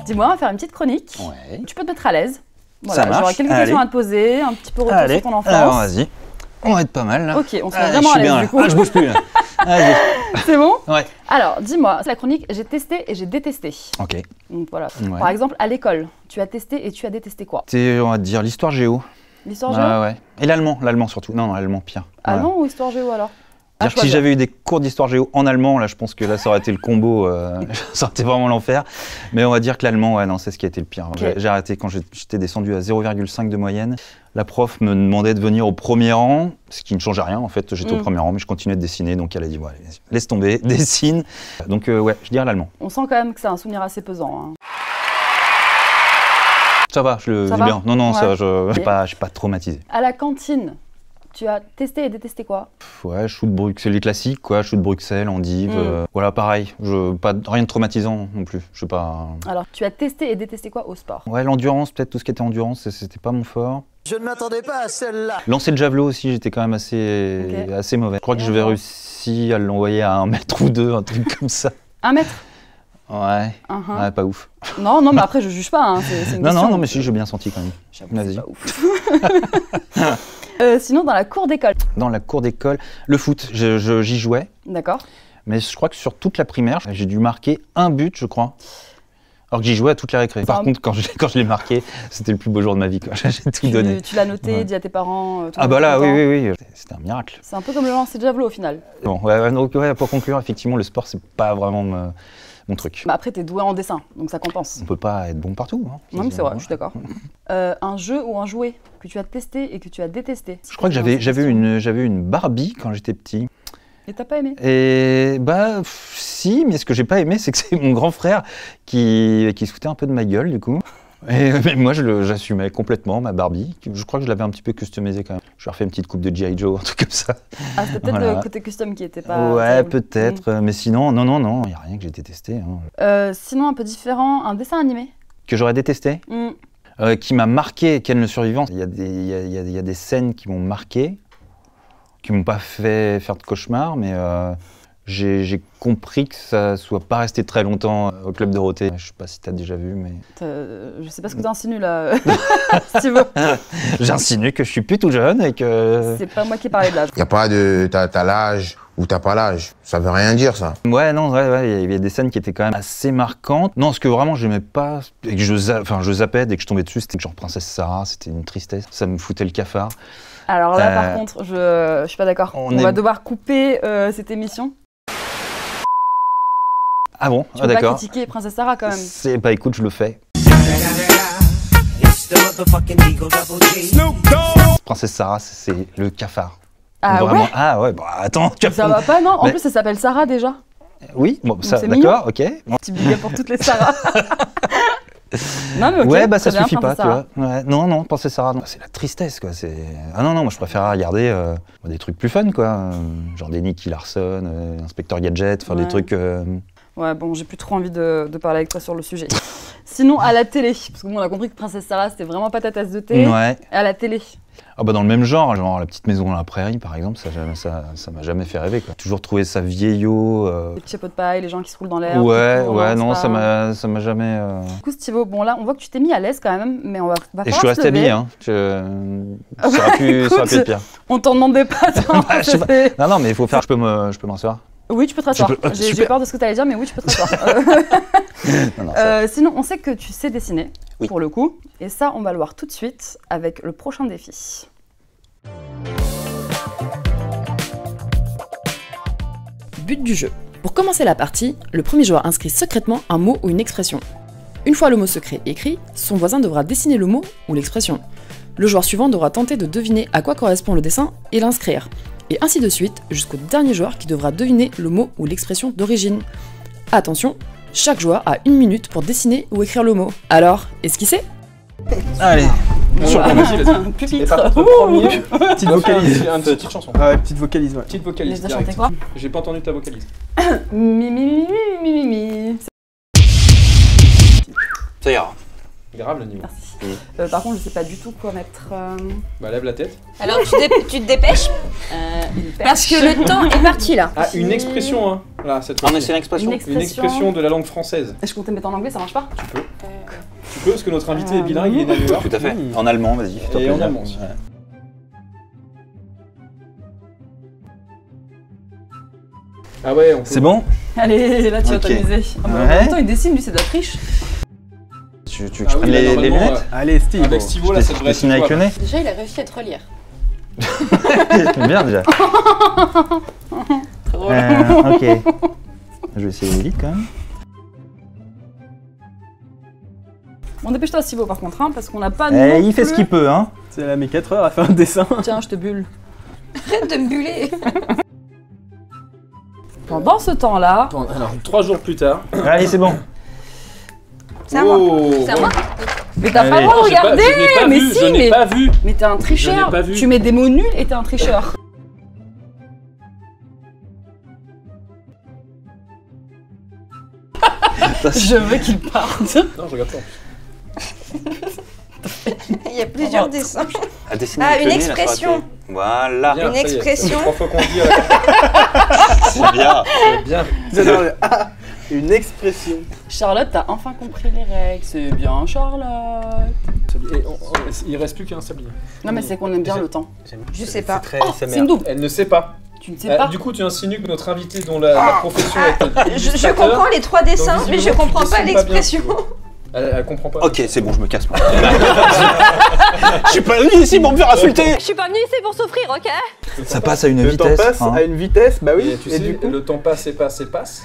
[SPEAKER 4] Dis-moi, on va faire une petite chronique.
[SPEAKER 2] Ouais.
[SPEAKER 4] Tu peux te mettre à l'aise.
[SPEAKER 2] Ça marche.
[SPEAKER 4] J'aurai quelques
[SPEAKER 2] Allez.
[SPEAKER 4] questions à te poser, un petit peu retour sur ton enfance.
[SPEAKER 2] alors vas-y. On va être pas mal là.
[SPEAKER 4] Ok, on se met
[SPEAKER 2] Ah,
[SPEAKER 4] vraiment
[SPEAKER 2] je
[SPEAKER 4] à
[SPEAKER 2] suis bien,
[SPEAKER 4] l'aise du
[SPEAKER 2] là.
[SPEAKER 4] coup.
[SPEAKER 2] Ah, je bouge plus là. Vas-y.
[SPEAKER 4] C'est bon?
[SPEAKER 2] Ouais.
[SPEAKER 4] Alors, dis-moi, c'est la chronique j'ai testé et j'ai détesté.
[SPEAKER 2] Ok.
[SPEAKER 4] Donc voilà.
[SPEAKER 2] Ouais.
[SPEAKER 4] Par exemple, à l'école, tu as testé et tu as détesté quoi?
[SPEAKER 2] C'est, on va dire, l'histoire géo.
[SPEAKER 4] L'histoire géo?
[SPEAKER 2] Ah ouais. Et l'allemand surtout. Non, l'allemand pire.
[SPEAKER 4] Allemand ou histoire géo alors?
[SPEAKER 2] C'est-à-dire que si j'avais eu des cours d'histoire géo en allemand, là, je pense que là, ça aurait été le combo, ça aurait été vraiment l'enfer. Mais on va dire que l'allemand, ouais, non, c'est ce qui a été le pire.
[SPEAKER 4] Okay.
[SPEAKER 2] J'ai arrêté quand j'étais descendu à 0,5 de moyenne. La prof me demandait de venir au premier rang, ce qui ne changeait rien, en fait. J'étais au premier rang, mais je continuais de dessiner, donc elle a dit, ouais, laisse tomber, dessine. Donc, ouais, je dirais l'allemand.
[SPEAKER 4] On sent quand même que c'est un souvenir assez pesant. Hein.
[SPEAKER 2] Ça va, je le
[SPEAKER 4] Ça
[SPEAKER 2] vis
[SPEAKER 4] va
[SPEAKER 2] bien. Non, non,
[SPEAKER 4] ouais.
[SPEAKER 2] ça, je suis pas traumatisé.
[SPEAKER 4] À la cantine, tu as testé et détesté quoi?
[SPEAKER 2] Ouais, chou de Bruxelles, les classiques, quoi, chou de Bruxelles, endive, voilà, pareil, rien de traumatisant non plus, je sais pas.
[SPEAKER 4] Alors, tu as testé et détesté quoi au sport?
[SPEAKER 2] Ouais, l'endurance, peut-être tout ce qui était endurance, c'était pas mon fort.
[SPEAKER 6] Je ne m'attendais pas à celle-là.
[SPEAKER 2] Lancer le javelot aussi, j'étais quand même assez mauvais. Je crois que j'avais réussi à l'envoyer à 1 mètre ou 2, un truc comme ça.
[SPEAKER 4] 1 mètre?
[SPEAKER 2] Ouais, ouais, pas ouf.
[SPEAKER 4] Non, mais après, je juge pas, hein, c'est une question.
[SPEAKER 2] Non, mais si, j'ai bien senti quand même.
[SPEAKER 4] Vas-y. Pas ouf. Sinon, dans la cour d'école.
[SPEAKER 2] Dans la cour d'école, le foot, j'y jouais.
[SPEAKER 4] D'accord.
[SPEAKER 2] Mais je crois que sur toute la primaire, j'ai dû marquer un but, je crois. Alors que j'y jouais à toute la récré. Par contre, quand je l'ai marqué, c'était le plus beau jour de ma vie. J'ai tout donné.
[SPEAKER 4] Tu l'as noté, dit à tes parents.
[SPEAKER 2] Ah bah là, oui. C'était un miracle.
[SPEAKER 4] C'est un peu comme le lancer de javelot au final.
[SPEAKER 2] Bon, donc, pour conclure, effectivement, le sport, c'est pas vraiment mon truc.
[SPEAKER 4] Bah après, t'es doué en dessin, donc ça compense.
[SPEAKER 2] On peut pas être bon partout. Hein.
[SPEAKER 4] Non, mais c'est vrai, je suis d'accord. Un jeu ou un jouet que tu as testé et que tu as détesté?
[SPEAKER 2] Je crois que j'avais une Barbie quand j'étais petit.
[SPEAKER 4] Et t'as pas aimé?
[SPEAKER 2] Et bah si, mais ce que j'ai pas aimé, c'est que c'est mon grand frère qui se foutait un peu de ma gueule du coup. Et mais moi j'assumais complètement ma Barbie. Je crois que je l'avais un petit peu customisée quand même. Je lui ai refait une petite coupe de G.I. Joe, un truc comme ça.
[SPEAKER 4] Ah, c'était peut-être le côté custom qui était pas...
[SPEAKER 2] Ouais, peut-être, mais sinon, non, il n'y a rien que j'ai détesté. Hein.
[SPEAKER 4] Sinon, un peu différent, un dessin animé?
[SPEAKER 2] Que j'aurais détesté qui m'a marqué, Ken le survivant. Il y a des scènes qui m'ont marqué, qui m'ont pas fait faire de cauchemar, mais j'ai compris que ça soit pas resté très longtemps au Club Dorothée. Je sais pas si tu as déjà vu, mais...
[SPEAKER 4] Je sais pas ce que tu insinues là, si tu veux.
[SPEAKER 2] J'insinue que je suis plus tout jeune et que...
[SPEAKER 4] C'est pas moi qui parlais de l'âge.
[SPEAKER 7] Y a pas de t'as l'âge ou t'as pas l'âge. Ça veut rien dire ça.
[SPEAKER 2] Ouais, non, ouais, il y avait des scènes qui étaient quand même assez marquantes. Non, ce que vraiment j'aimais pas, et que je zappais dès que je tombais dessus, c'était genre Princesse Sarah, c'était une tristesse. Ça me foutait le cafard.
[SPEAKER 4] Alors là, par contre, je suis pas d'accord. On va devoir couper cette émission.
[SPEAKER 2] Ah bon?
[SPEAKER 4] Tu peux pas critiquer Princesse Sarah quand même.
[SPEAKER 2] Bah écoute, je le fais. Princesse Sarah, c'est le cafard.
[SPEAKER 4] Ah
[SPEAKER 2] vraiment.
[SPEAKER 4] Ouais?
[SPEAKER 2] Ah ouais, bah attends.
[SPEAKER 4] Ça va pas, non? En plus, ça s'appelle Sarah déjà.
[SPEAKER 2] Oui, bon, ça, d'accord, ok.
[SPEAKER 4] Petit billet pour toutes les Sarah. Non mais ok.
[SPEAKER 2] Ouais, bah ça
[SPEAKER 4] bien,
[SPEAKER 2] suffit pas,
[SPEAKER 4] Sarah.
[SPEAKER 2] tu vois. Ouais, non, Princesse Sarah, c'est la tristesse, quoi. Ah non, moi je préfère regarder des trucs plus fun, quoi. Genre des Nicky Larson, Inspecteur Gadget, enfin des trucs...
[SPEAKER 4] Ouais, bon, j'ai plus trop envie de parler avec toi sur le sujet. Sinon, à la télé, parce que bon, on a compris que Princesse Sarah, c'était vraiment pas ta tasse de thé.
[SPEAKER 2] Ouais.
[SPEAKER 4] À la télé.
[SPEAKER 2] Ah bah dans le même genre La Petite Maison dans la Prairie, par exemple, ça m'a jamais fait rêver, quoi. Toujours trouvé ça vieillot.
[SPEAKER 4] Les petits chapeaux de paille, les gens qui se roulent dans l'air.
[SPEAKER 2] Ouais, non, ça m'a jamais...
[SPEAKER 4] Du coup, Stivo, bon là, on voit que tu t'es mis à l'aise quand même, mais on va
[SPEAKER 2] Et je suis resté habillé, hein. Ça aurait pu être pire.
[SPEAKER 4] On t'en demandait pas tant.
[SPEAKER 2] Non, mais il faut faire... Je peux m'asseoir.
[SPEAKER 4] Oui, tu peux te rasseoir. J'ai peur de ce que tu allais dire, mais oui, tu peux te rasseoir. Sinon, on sait que tu sais dessiner, pour le coup. Et ça, on va le voir tout de suite avec le prochain défi. But du jeu. Pour commencer la partie, le premier joueur inscrit secrètement un mot ou une expression. Une fois le mot secret écrit, son voisin devra dessiner le mot ou l'expression. Le joueur suivant devra tenter de deviner à quoi correspond le dessin et l'inscrire. Et ainsi de suite, jusqu'au dernier joueur qui devra deviner le mot ou l'expression d'origine. Attention, chaque joueur a 1 minute pour dessiner ou écrire le mot. Alors, esquissez?
[SPEAKER 2] Allez.
[SPEAKER 5] Et par contre, le premier, petite vocalise. Une petite chanson. Ah ouais, petite vocalise, ouais. Petite vocalise.
[SPEAKER 4] Laisse chanter quoi?
[SPEAKER 1] J'ai pas entendu ta vocalise.
[SPEAKER 4] Mi.
[SPEAKER 2] Ça ira.
[SPEAKER 1] Grave le niveau.
[SPEAKER 4] Merci. Par contre, je sais pas du tout quoi mettre.
[SPEAKER 1] Bah lève la tête.
[SPEAKER 3] Alors tu te dépêches parce que le temps est parti là.
[SPEAKER 1] Ah, une expression, hein. Là, cette fois.
[SPEAKER 2] Ah mais c'est une expression.
[SPEAKER 1] Une expression de la langue française.
[SPEAKER 4] Je comptais mettre en anglais, ça marche pas?
[SPEAKER 1] Tu peux. Tu peux parce que notre invité est bilingue, il est né à New York.
[SPEAKER 2] Tout à fait. En allemand, vas-y.
[SPEAKER 1] Et en allemand aussi. Ah ouais, on peut...
[SPEAKER 2] C'est bon?
[SPEAKER 4] Allez, là tu vas t'amuser. En même temps, il dessine, lui, c'est de la triche.
[SPEAKER 2] Tu veux que je prenne les lunettes?
[SPEAKER 5] Allez, Steve.
[SPEAKER 1] Avec Stivo, là, ça devrait être...
[SPEAKER 2] Dessine avec le nez?
[SPEAKER 3] Déjà, il a réussi à te relire.
[SPEAKER 2] C'est bien déjà. Ok. Je vais essayer vite quand même.
[SPEAKER 4] Bon, dépêche-toi, Stivo, par contre, hein, parce qu'on n'a pas...
[SPEAKER 2] Il fait ce qu'il peut, hein.
[SPEAKER 5] C'est la mis 4 heures à faire un dessin.
[SPEAKER 4] Tiens, je te bulle.
[SPEAKER 3] Arrête de me buller.
[SPEAKER 4] Pendant ce temps-là...
[SPEAKER 1] Alors, 3 jours plus tard...
[SPEAKER 2] Allez, c'est bon.
[SPEAKER 3] C'est à moi. C'est à moi.
[SPEAKER 4] Mais t'as pas le
[SPEAKER 2] Allez.
[SPEAKER 4] droit de regarder. Mais si,
[SPEAKER 1] je n'ai pas vu.
[SPEAKER 4] Mais t'es un tricheur.
[SPEAKER 1] Je n'ai pas vu.
[SPEAKER 4] Tu mets des mots nuls et t'es un tricheur. Je veux qu'il parte.
[SPEAKER 1] Non, je regarde pas.
[SPEAKER 3] Il y a plusieurs dessins.
[SPEAKER 2] À dessiner
[SPEAKER 3] Ah,
[SPEAKER 2] avec
[SPEAKER 3] une
[SPEAKER 2] le nez, là,
[SPEAKER 3] expression.
[SPEAKER 2] Voilà.
[SPEAKER 1] Bien,
[SPEAKER 3] Une
[SPEAKER 1] ça y est,
[SPEAKER 3] expression.
[SPEAKER 1] ça fait 3 fois qu'on le dit à la
[SPEAKER 2] C'est bien.
[SPEAKER 1] C'est bien.
[SPEAKER 5] J'adore le ah, une expression.
[SPEAKER 4] Charlotte, t'as enfin compris les règles. C'est bien, Charlotte.
[SPEAKER 1] Et il reste plus qu'un sablier.
[SPEAKER 4] Non, mais c'est qu'on aime bien le temps.
[SPEAKER 3] Je sais pas.
[SPEAKER 4] Oh, c'est une double.
[SPEAKER 1] Elle ne sait pas.
[SPEAKER 4] Tu ne sais pas.
[SPEAKER 1] Du coup, tu insinues que notre invité dont la profession est
[SPEAKER 3] Je
[SPEAKER 1] illustrateur,
[SPEAKER 3] comprends les 3 dessins,
[SPEAKER 1] donc
[SPEAKER 3] mais je
[SPEAKER 1] visiblement,
[SPEAKER 3] comprends
[SPEAKER 1] tu
[SPEAKER 3] pas
[SPEAKER 1] dessines
[SPEAKER 3] l'expression.
[SPEAKER 1] bien. Elle comprend pas.
[SPEAKER 2] Ok, c'est bon, je me casse moi. Je suis pas venu ici pour me faire insulter.
[SPEAKER 3] Je suis pas venue ici pour souffrir, ok?
[SPEAKER 2] Ça passe à une
[SPEAKER 5] Le
[SPEAKER 2] vitesse.
[SPEAKER 5] temps passe
[SPEAKER 2] hein.
[SPEAKER 5] à une vitesse, bah oui.
[SPEAKER 1] Et tu
[SPEAKER 5] Et
[SPEAKER 1] sais,
[SPEAKER 5] du coup,
[SPEAKER 1] le temps passe et passe et passe.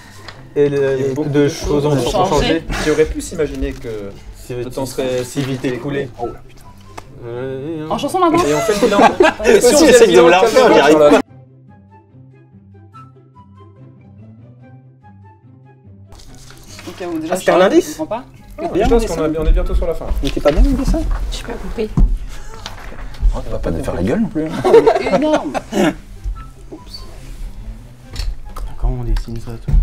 [SPEAKER 5] et
[SPEAKER 1] beaucoup
[SPEAKER 5] de choses ont changé.
[SPEAKER 1] Tu aurais pu s'imaginer que le temps serait
[SPEAKER 5] si vite écoulé.
[SPEAKER 1] Oh,
[SPEAKER 4] En chanson maintenant.
[SPEAKER 1] Et en fait, il a... Et
[SPEAKER 2] Si,
[SPEAKER 1] on
[SPEAKER 2] essaye
[SPEAKER 1] faisait
[SPEAKER 2] de me
[SPEAKER 1] le
[SPEAKER 2] la
[SPEAKER 1] vidéo,
[SPEAKER 2] refaire, j'y arrive
[SPEAKER 1] Charlotte.
[SPEAKER 4] Ok, bon, déjà,
[SPEAKER 5] c'était un
[SPEAKER 4] Charlotte,
[SPEAKER 5] indice
[SPEAKER 4] je comprends pas.
[SPEAKER 1] Je pense qu'on on est bientôt sur la fin.
[SPEAKER 2] Mais t'es pas bien le dessin?
[SPEAKER 3] J'ai pas compris.
[SPEAKER 2] On va pas nous faire la gueule non plus.
[SPEAKER 4] Énorme.
[SPEAKER 5] Comment on dessine ça toi?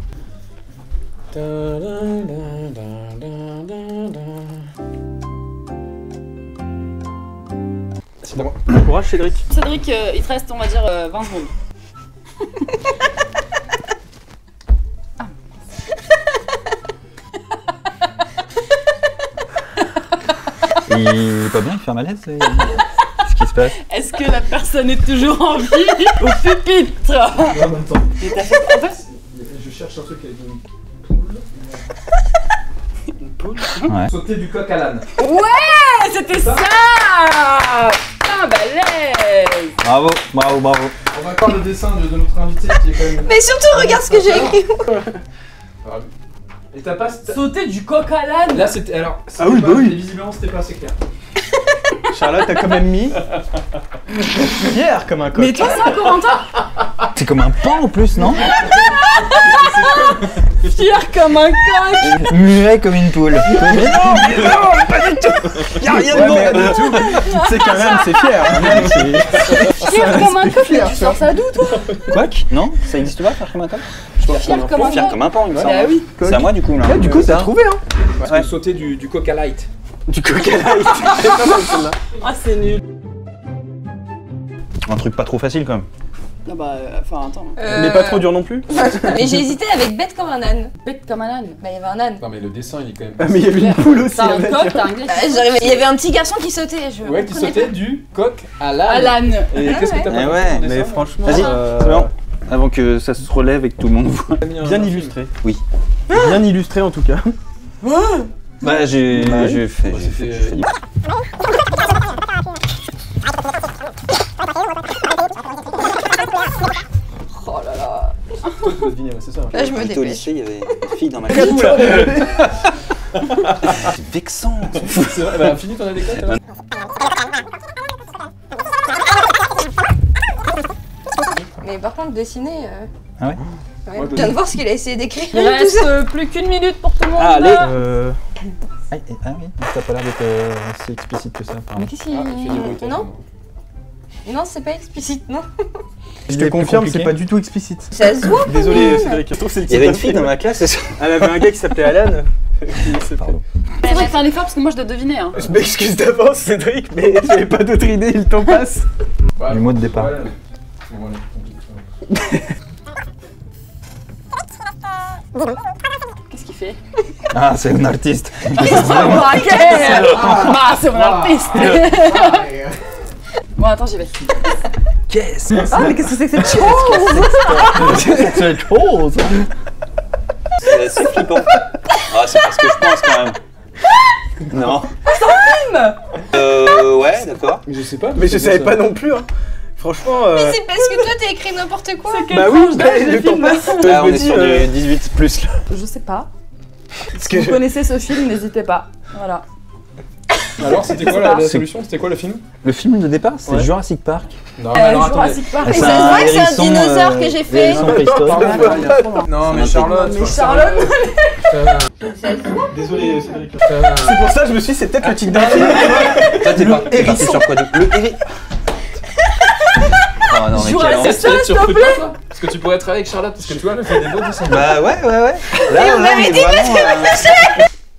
[SPEAKER 1] C'est bon.
[SPEAKER 5] Bon courage Cédric.
[SPEAKER 4] Cédric, il te reste, on va dire, 20 secondes.
[SPEAKER 2] Il est pas bien, il fait un malaise. Qu'est-ce qui se passe?
[SPEAKER 4] Est-ce que la personne est toujours en vie au pupitre?
[SPEAKER 1] En même temps.
[SPEAKER 4] Et t'as fait en fait
[SPEAKER 1] Je cherche un truc avec une
[SPEAKER 5] Poule.
[SPEAKER 2] Ouais.
[SPEAKER 1] sauter du coq à l'âne.
[SPEAKER 4] Ouais, c'était ça. Putain, balèze.
[SPEAKER 2] Bravo, bravo, bravo.
[SPEAKER 1] On va encore le dessin de notre invité qui est quand même...
[SPEAKER 3] Mais surtout, regarde ce que j'ai écrit.
[SPEAKER 1] Et t'as pas...
[SPEAKER 4] Sauter du coq à l'âne.
[SPEAKER 1] Là c'était... Alors...
[SPEAKER 5] Ah oui, bah oui.
[SPEAKER 1] Visiblement c'était pas assez clair.
[SPEAKER 5] Charlotte a quand même mis fier comme un coq.
[SPEAKER 4] Mais toi, ça, Corentin?
[SPEAKER 2] C'est comme un pan en plus, non?
[SPEAKER 4] Fier comme un coq.
[SPEAKER 2] Muet comme une poule. Mais non, pas du tout. Y'a rien de bon
[SPEAKER 5] Ouais, mais
[SPEAKER 2] là-dedans.
[SPEAKER 5] c'est quand même, c'est fier.
[SPEAKER 4] Fier comme un coq, mais tu sors ça d'où, toi?
[SPEAKER 2] Quoique? Non? Ça existe pas, faire comme un coq?
[SPEAKER 4] Fier comme un
[SPEAKER 2] Faire
[SPEAKER 4] coq.
[SPEAKER 2] comme un pan, il me semble.
[SPEAKER 4] Bah oui.
[SPEAKER 2] C'est à moi du coup là.
[SPEAKER 5] Ouais, du coup, t'as trouvé hein.
[SPEAKER 1] Parce que sauter du coq à light.
[SPEAKER 2] Du coq à light.
[SPEAKER 4] Ah, c'est nul.
[SPEAKER 2] Un truc pas trop facile quand même.
[SPEAKER 4] Non, bah, enfin, attends.
[SPEAKER 5] Mais pas trop dur non plus.
[SPEAKER 3] Mais j'ai hésité avec bête comme un âne.
[SPEAKER 4] Bête comme un âne.
[SPEAKER 3] Bah, il y avait un âne.
[SPEAKER 1] Non mais le dessin il est quand même...
[SPEAKER 5] Ah, mais il y avait une poule aussi
[SPEAKER 4] T'as un
[SPEAKER 5] avec.
[SPEAKER 4] coq, t'as un glaive.
[SPEAKER 3] Il y avait un petit garçon qui sautait. Je
[SPEAKER 1] Ouais, qui
[SPEAKER 3] comprenais
[SPEAKER 1] sautait
[SPEAKER 3] pas.
[SPEAKER 1] du coq à l'âne.
[SPEAKER 4] À l'âne.
[SPEAKER 1] Et qu'est-ce que t'as
[SPEAKER 2] Eh
[SPEAKER 1] pas
[SPEAKER 2] ouais,
[SPEAKER 1] compris dans le
[SPEAKER 5] Mais
[SPEAKER 1] dessin,
[SPEAKER 5] franchement,
[SPEAKER 2] Vas-y, c'est bon. Avant que ça se relève et que tout le monde voit.
[SPEAKER 5] bien illustré.
[SPEAKER 2] Oui.
[SPEAKER 5] Bien illustré en tout cas.
[SPEAKER 2] Bah j'ai fait.
[SPEAKER 1] Ouais,
[SPEAKER 2] j'ai fait-
[SPEAKER 1] c'était-
[SPEAKER 2] j'ai fait-
[SPEAKER 3] Oh là là.
[SPEAKER 1] Toi tu dois deviner, ouais, c'est ça.
[SPEAKER 3] Là, je me
[SPEAKER 2] J'étais au
[SPEAKER 3] dépêche.
[SPEAKER 2] lycée, il y avait une fille dans ma classe. C'est vexant.
[SPEAKER 1] C'est vrai, bah fini ton anecdote alors.
[SPEAKER 3] Mais par contre, dessiner.
[SPEAKER 2] Ah ouais?
[SPEAKER 3] Je viens de voir ce qu'il a essayé d'écrire.
[SPEAKER 4] Il reste plus qu'une minute pour tout le monde.
[SPEAKER 2] Allez.
[SPEAKER 5] Ah oui, t'as pas l'air d'être si explicite que ça.
[SPEAKER 4] Mais qu'est-ce qu'il
[SPEAKER 3] Non. Non, c'est pas explicite, non.
[SPEAKER 5] Je te confirme, c'est pas du tout explicite.
[SPEAKER 3] Ça se voit.
[SPEAKER 5] Désolé Cédric, je trouve c'est le
[SPEAKER 2] Il y avait une fille dans ma classe, c'est ça?
[SPEAKER 5] Elle avait un gars qui s'appelait Alan. Pardon.
[SPEAKER 4] C'est vrai que fais un effort parce que moi je dois deviner. Hein.
[SPEAKER 5] Je m'excuse d'avance Cédric, mais j'avais pas d'autre idée, le temps passe. Du mot de départ.
[SPEAKER 4] Qu'est-ce qu'il fait?
[SPEAKER 2] Ah, c'est un artiste.
[SPEAKER 4] C'est mon artiste. Bon, attends, j'y vais.
[SPEAKER 2] Qu'est-ce que
[SPEAKER 4] Ah, mais qu'est-ce que c'est que cette chose?
[SPEAKER 5] Cette chose.
[SPEAKER 2] C'est flippant. Ah, c'est parce que je pense quand même. Non.
[SPEAKER 4] C'est un film.
[SPEAKER 2] Ouais, d'accord.
[SPEAKER 5] Je sais pas, mais je savais pas non plus. Hein. Franchement.
[SPEAKER 3] Mais c'est parce que toi t'as écrit n'importe quoi.
[SPEAKER 5] Bah oui, le temps passe.
[SPEAKER 2] Là, on est sur du 18 plus là.
[SPEAKER 4] Je sais pas. Si vous connaissez ce film, n'hésitez pas. Voilà.
[SPEAKER 1] Alors, c'était quoi la solution? C'était quoi le film?
[SPEAKER 2] Le film de départ, c'est Jurassic Park.
[SPEAKER 1] Non, mais alors attendez.
[SPEAKER 4] Jurassic Park.
[SPEAKER 3] Et ça se voit que c'est un dinosaure que j'ai fait.
[SPEAKER 1] Non, mais Charlotte.
[SPEAKER 4] Mais Charlotte.
[SPEAKER 5] Désolé Cédric. C'est pour ça que je me suis dit, c'est peut-être le titre d'un film.
[SPEAKER 2] Toi, t'es parti sur quoi? Le hérisson. Oh non, mais
[SPEAKER 4] s'il te plaît.
[SPEAKER 1] Parce que tu pourrais travailler avec Charlotte, parce que tu vois, elle fait des beaux dessins.
[SPEAKER 2] Bah ouais. Là, on est vraiment...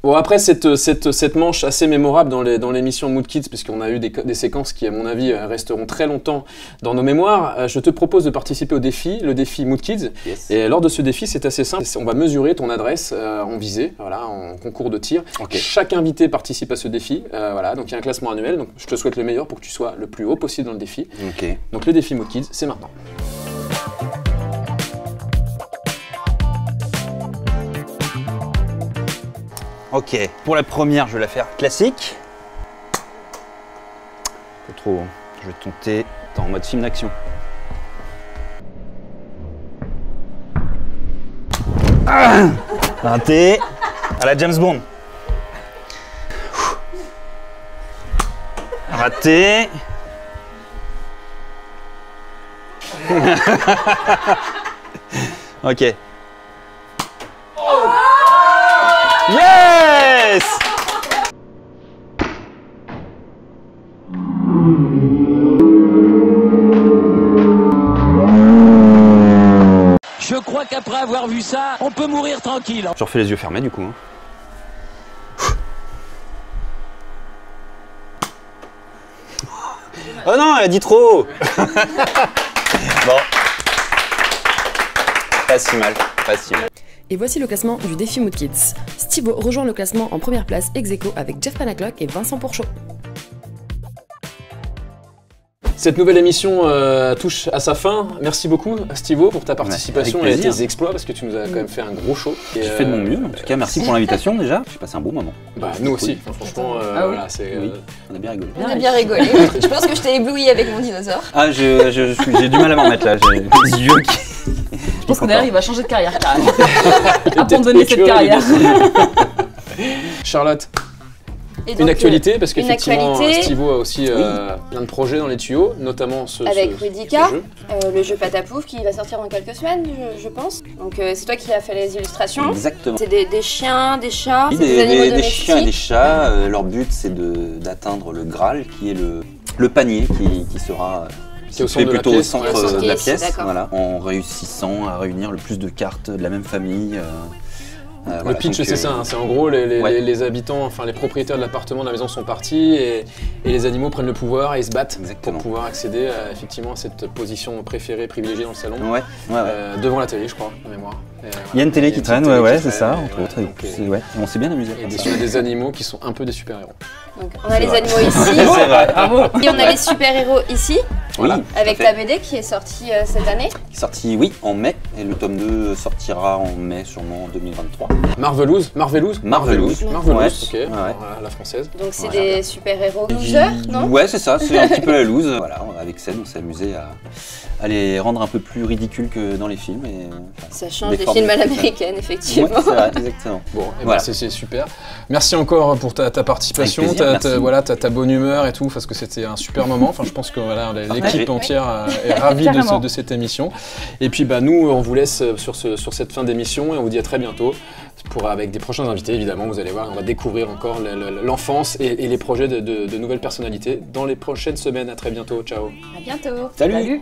[SPEAKER 1] Bon, après cette manche assez mémorable dans l'émission Mood Kids, puisqu'on a eu des séquences qui, à mon avis, resteront très longtemps dans nos mémoires, je te propose de participer au défi, le défi Mood Kids. Yes. Et lors de ce défi, c'est assez simple. On va mesurer ton adresse en visée, voilà, en concours de tir. Okay. Chaque invité participe à ce défi. Voilà, donc il y a un classement annuel. Donc je te souhaite le meilleur pour que tu sois le plus haut possible dans le défi.
[SPEAKER 2] Okay.
[SPEAKER 1] Donc le défi Mood Kids, c'est maintenant.
[SPEAKER 2] Ok, pour la première, je vais la faire classique. Pas trop, je vais tenter en mode film d'action. Raté à la James Bond. Raté. Ok. Yes!
[SPEAKER 8] Je crois qu'après avoir vu ça, on peut mourir tranquille.
[SPEAKER 2] Je refais les yeux fermés du coup. Hein. Oh non, elle a dit trop. Bon. Pas si mal, pas si mal.
[SPEAKER 4] Et voici le classement du défi Mood Kids. Stivo rejoint le classement en première place ex-aequo avec Jeff Panaclock et Vincent Pourchaud.
[SPEAKER 1] Cette nouvelle émission touche à sa fin. Merci beaucoup Stivo pour ta participation et tes exploits parce que tu nous as quand même fait un gros show.
[SPEAKER 2] J'ai fait de mon mieux. En tout cas, merci pour l'invitation déjà. J'ai passé un bon moment.
[SPEAKER 1] Bah nous aussi. Cool. Franchement, voilà, c'est.
[SPEAKER 2] Oui. On a bien rigolé.
[SPEAKER 3] On a bien rigolé. Je pense que je t'ai ébloui avec mon dinosaure.
[SPEAKER 2] Ah, j'ai du mal à m'en mettre là. J'ai les yeux qui.
[SPEAKER 4] Je pense que d'ailleurs il va changer de carrière carrément. Abandonner cette carrière.
[SPEAKER 1] Charlotte.
[SPEAKER 3] Donc,
[SPEAKER 1] une actualité, parce qu'effectivement
[SPEAKER 3] actualité...
[SPEAKER 1] Stivo a aussi plein de projets dans les tuyaux, notamment ce
[SPEAKER 3] Rudica,
[SPEAKER 1] jeu.
[SPEAKER 3] Le jeu Patapouf qui va sortir dans quelques semaines, je pense. Donc c'est toi qui as fait les illustrations.
[SPEAKER 2] Exactement.
[SPEAKER 3] C'est des chiens, des chats,
[SPEAKER 2] oui,
[SPEAKER 3] des animaux domestiques.
[SPEAKER 2] Des chiens et des chats. Leur but c'est d'atteindre le Graal, qui est le panier qui sera...
[SPEAKER 1] Qui est plutôt au centre
[SPEAKER 2] de la pièce, voilà, en réussissant à réunir le plus de cartes de la même famille.
[SPEAKER 1] Le pitch c'est ça, hein, c'est en gros les habitants, enfin les propriétaires de l'appartement, de la maison sont partis et les animaux prennent le pouvoir et ils se battent pour pouvoir accéder effectivement à cette position préférée, privilégiée dans le salon, devant la télé je crois, de mémoire.
[SPEAKER 2] Il y a une télé qui traîne, c'est ça, entre autres. On s'est bien amusé.
[SPEAKER 1] Et des animaux qui sont un peu des super-héros.
[SPEAKER 3] Donc on a les animaux ici, et on a les super-héros ici, avec la BD qui est sortie cette année.
[SPEAKER 2] Qui est sortie, oui, en mai, et le tome 2 sortira en mai, sûrement en 2023.
[SPEAKER 1] Marvelous, ok, la française.
[SPEAKER 3] Donc c'est des super-héros losers, non?
[SPEAKER 2] Ouais, c'est ça, c'est un petit peu la loose. Voilà, avec Sen, on s'est amusé à les rendre un peu plus ridicules que dans les films. Et,
[SPEAKER 3] ça change des films à l'américaine, effectivement.
[SPEAKER 2] Ouais, c'est vrai, exactement.
[SPEAKER 1] Bon, voilà. C'est super. Merci encore pour ta participation, ta bonne humeur et tout, parce que c'était un super moment. Enfin, je pense que voilà, l'équipe entière est ravie de cette émission. Et puis nous, on vous laisse sur cette fin d'émission et on vous dit à très bientôt. Avec des prochains invités, évidemment, vous allez voir, on va découvrir encore l'enfance et les projets de nouvelles personnalités dans les prochaines semaines. À très bientôt, ciao.
[SPEAKER 3] À bientôt.
[SPEAKER 2] Salut.